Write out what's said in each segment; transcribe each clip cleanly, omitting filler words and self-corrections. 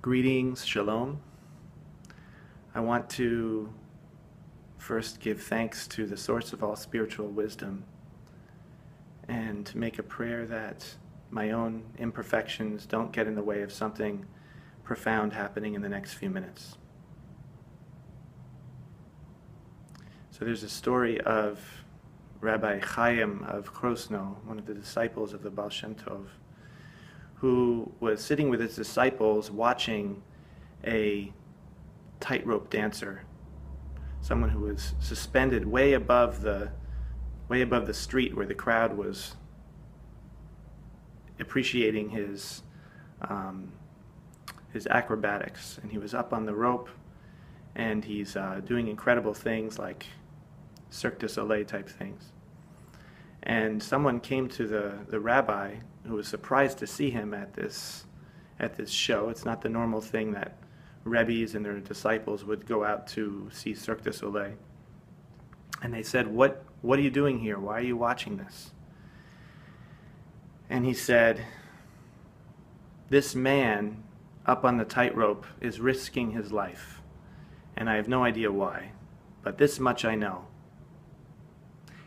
Greetings, shalom. I want to first give thanks to the source of all spiritual wisdom and make a prayer that my own imperfections don't get in the way of something profound happening in the next few minutes. So there's a story of Rabbi Chaim of Krosno, one of the disciples of the Baal Shem Tov, who was sitting with his disciples watching a tightrope dancer, someone who was suspended way above the street where the crowd was appreciating his acrobatics. And he was up on the rope, and he's doing incredible things like Cirque du Soleil type things. And someone came to the rabbi, who was surprised to see him at this show. It's not the normal thing that rebbes and their disciples would go out to see Cirque du Soleil. And they said, what are you doing here? Why are you watching this? And he said, this man up on the tightrope is risking his life, and I have no idea why, but this much I know.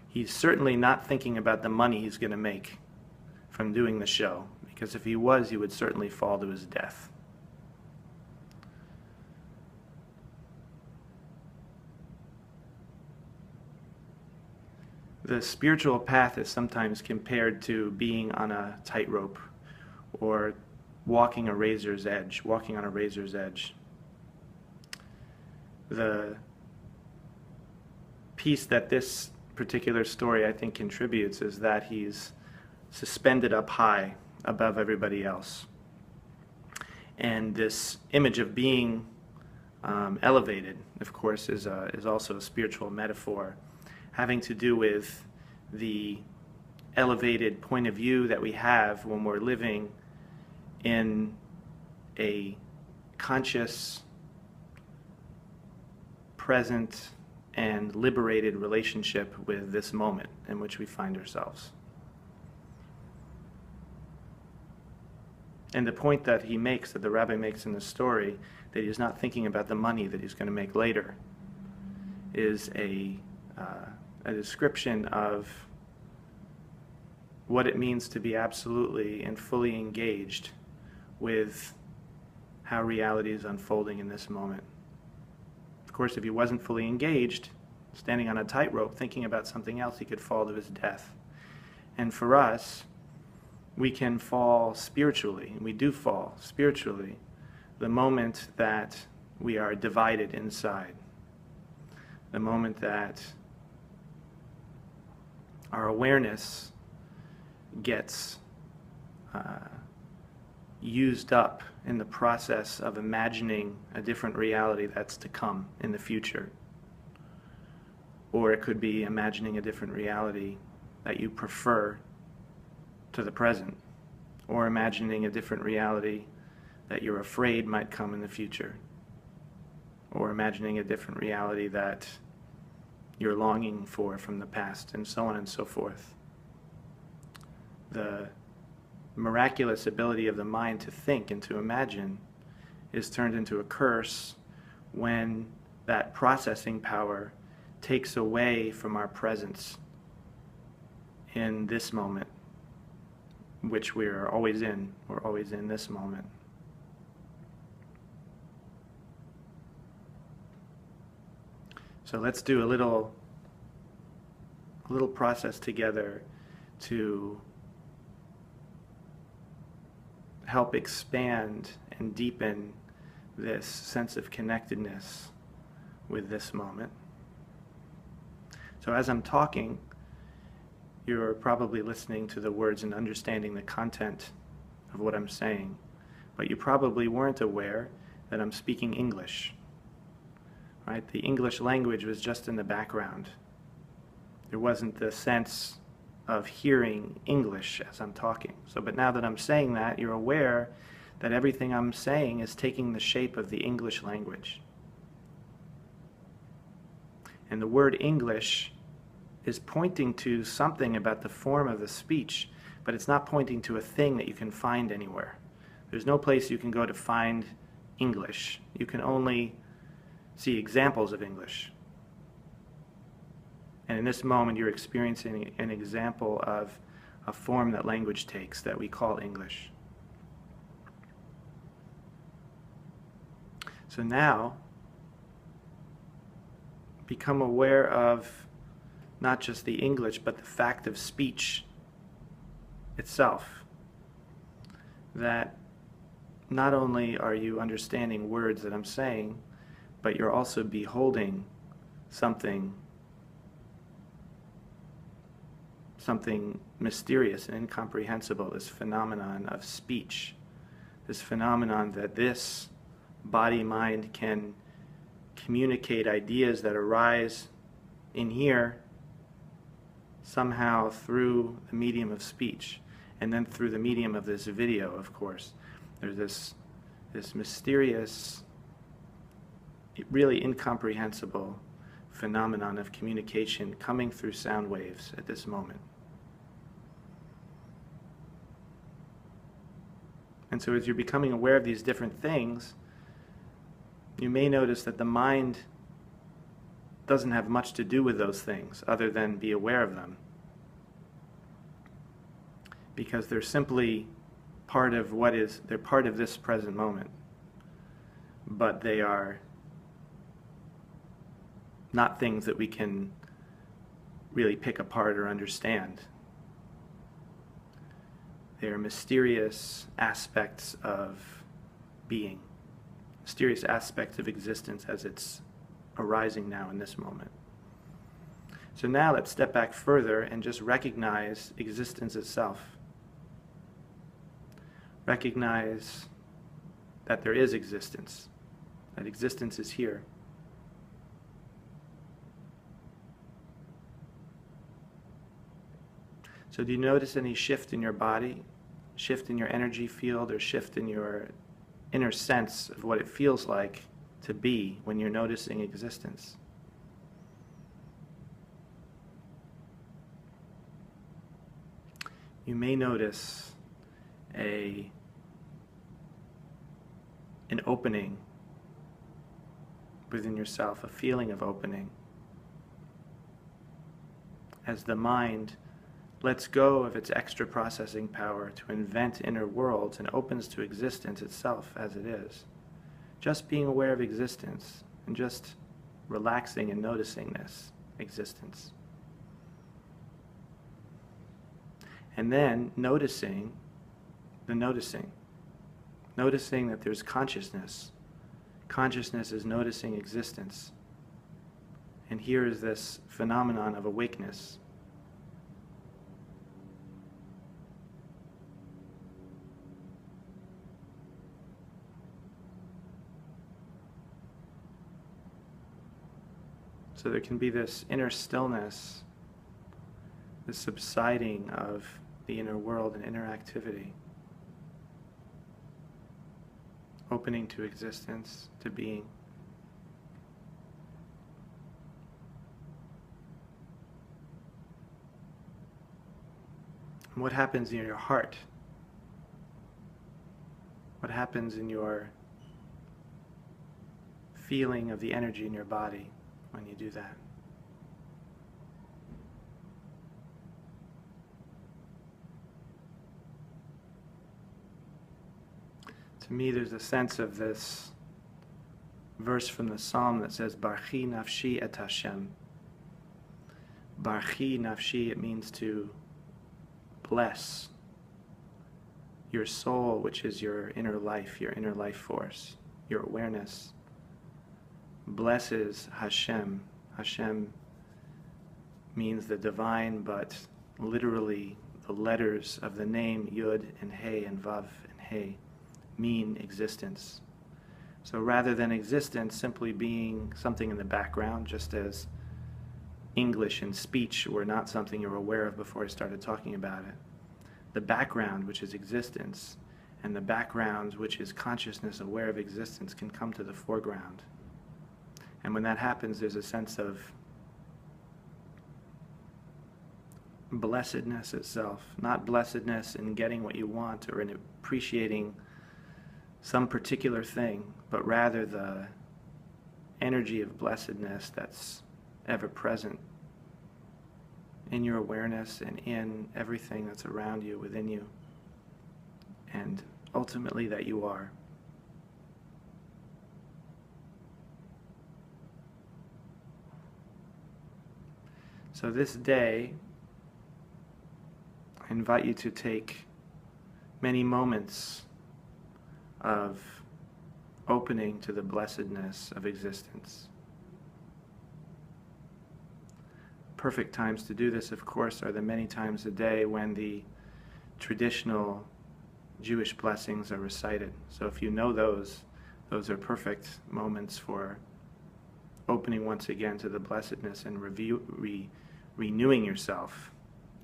He's certainly not thinking about the money he's going to make from doing the show, because if he was, he would certainly fall to his death. The spiritual path is sometimes compared to being on a tightrope or walking on a razor's edge. The piece that this particular story, I think, contributes is that he's suspended up high above everybody else. And this image of being elevated, of course, is also a spiritual metaphor having to do with the elevated point of view that we have when we're living in a conscious, present, and liberated relationship with this moment in which we find ourselves. And the point that he makes, that the rabbi makes in the story, that he's not thinking about the money that he's going to make later, is a description of what it means to be absolutely and fully engaged with how reality is unfolding in this moment. Of course, if he wasn't fully engaged, standing on a tightrope, thinking about something else, he could fall to his death. And for us, we can fall spiritually, and we do fall spiritually, the moment that we are divided inside, the moment that our awareness gets used up in the process of imagining a different reality that's to come in the future. Or it could be imagining a different reality that you prefer to the present, or imagining a different reality that you're afraid might come in the future, or imagining a different reality that you're longing for from the past, and so on and so forth. The miraculous ability of the mind to think and to imagine is turned into a curse when that processing power takes away from our presence in this moment, which we're always in. We're always in this moment. So let's do a little process together to help expand and deepen this sense of connectedness with this moment. So as I'm talking, you're probably listening to the words and understanding the content of what I'm saying, but you probably weren't aware that I'm speaking English. Right? The English language was just in the background. There wasn't the sense of hearing English as I'm talking. But now that I'm saying that, you're aware that everything I'm saying is taking the shape of the English language. And the word English is pointing to something about the form of the speech, but it's not pointing to a thing that you can find anywhere. There's no place you can go to find English. You can only see examples of English. And in this moment, you're experiencing an example of a form that language takes that we call English. So now, become aware of not just the English, but the fact of speech itself. That not only are you understanding words that I'm saying, but you're also beholding something mysterious and incomprehensible, this phenomenon of speech, this phenomenon that this body-mind can communicate ideas that arise in here somehow through the medium of speech, and then through the medium of this video, of course. There's this mysterious, really incomprehensible phenomenon of communication coming through sound waves at this moment. And so as you're becoming aware of these different things, you may notice that the mind doesn't have much to do with those things other than be aware of them. Because they're simply part of they're part of this present moment. But they are not things that we can really pick apart or understand. They are mysterious aspects of being, mysterious aspects of existence as it's arising now in this moment. So now let's step back further and just recognize existence itself. Recognize that there is existence, that existence is here. So do you notice any shift in your body, shift in your energy field, or shift in your inner sense of what it feels like to be when you're noticing existence? You may notice an opening within yourself, a feeling of opening, as the mind lets go of its extra processing power to invent inner worlds and opens to existence itself as it is. Just being aware of existence and just relaxing and noticing this existence. And then noticing the noticing. Noticing that there's consciousness. Consciousness is noticing existence. And here is this phenomenon of awakeness. So there can be this inner stillness, this subsiding of the inner world and inner activity, opening to existence, to being. And what happens in your heart? What happens in your feeling of the energy in your body when you do that? To me, there's a sense of this verse from the Psalm that says, Barchi nafshi et Hashem. Barchi nafshi, it means to bless your soul, which is your inner life force, your awareness. Blesses Hashem. Hashem means the divine, but literally the letters of the name Yud and He and Vav and He mean existence. So rather than existence simply being something in the background, just as English and speech were not something you were aware of before I started talking about it, the background, which is existence, and the background, which is consciousness aware of existence, can come to the foreground. And when that happens, there's a sense of blessedness itself. Not blessedness in getting what you want or in appreciating some particular thing, but rather the energy of blessedness that's ever present in your awareness and in everything that's around you, within you, and ultimately that you are. So this day, I invite you to take many moments of opening to the blessedness of existence. Perfect times to do this, of course, are the many times a day when the traditional Jewish blessings are recited. So if you know those are perfect moments for opening once again to the blessedness and renewing yourself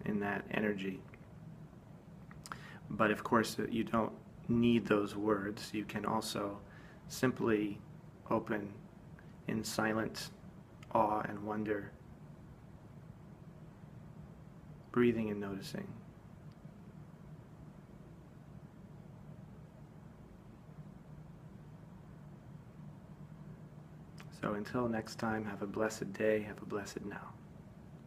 in that energy. But of course, you don't need those words. You can also simply open in silent awe and wonder, breathing and noticing. So until next time, have a blessed day, have a blessed now.